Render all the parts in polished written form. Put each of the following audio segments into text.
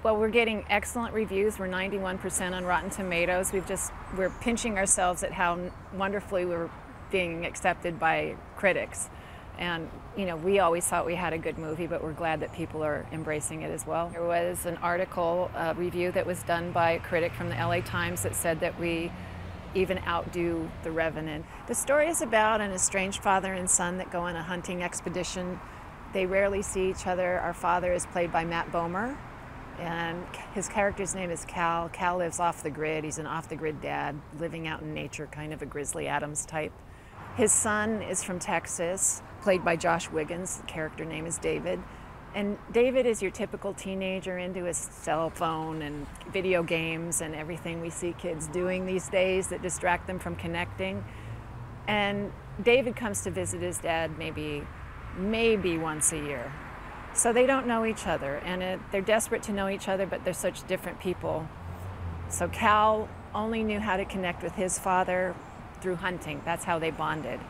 Well, we're getting excellent reviews. We're 91% on Rotten Tomatoes. We're pinching ourselves at how wonderfully we're being accepted by critics. And, we always thought we had a good movie, but we're glad that people are embracing it as well. There was an article, review that was done by a critic from the LA Times that said that we even outdo The Revenant. The story is about an estranged father and son that go on a hunting expedition. They rarely see each other. Our father is played by Matt Bomer, and his character's name is Cal. Cal lives off the grid. He's an off-the-grid dad, living out in nature, kind of a Grizzly Adams type. His son is from Texas, played by Josh Wiggins. The character name is David. And David is your typical teenager into his cell phone and video games and everything we see kids doing these days that distract them from connecting. And David comes to visit his dad maybe once a year. So they don't know each other, and they're desperate to know each other, but they're such different people. So Cal only knew how to connect with his father through hunting. That's how they bonded.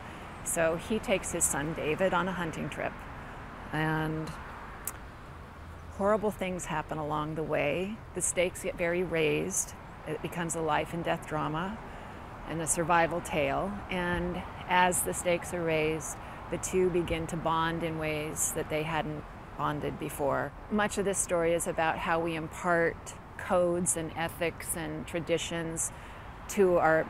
So he takes his son David on a hunting trip, and horrible things happen along the way. The stakes get very raised. It becomes a life and death drama and a survival tale. And as the stakes are raised, the two begin to bond in ways that they hadn't bonded before. Much of this story is about how we impart codes and ethics and traditions to our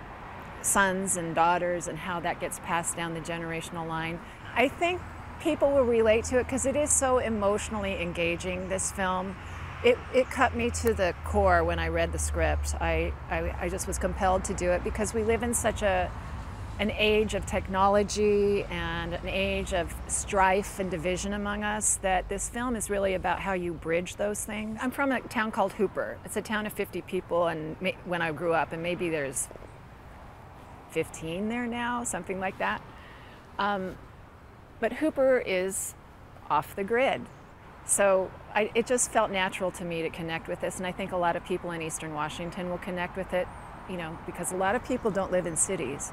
sons and daughters and how that gets passed down the generational line. I think people will relate to it because it is so emotionally engaging, this film. It cut me to the core when I read the script. I just was compelled to do it because we live in such an age of technology and an age of strife and division among us that this film is really about how you bridge those things. I'm from a town called Hooper. It's a town of 50 people, and when I grew up, and maybe there's 15 there now, something like that. But Hooper is off the grid. So it just felt natural to me to connect with this, and I think a lot of people in Eastern Washington will connect with it, because a lot of people don't live in cities.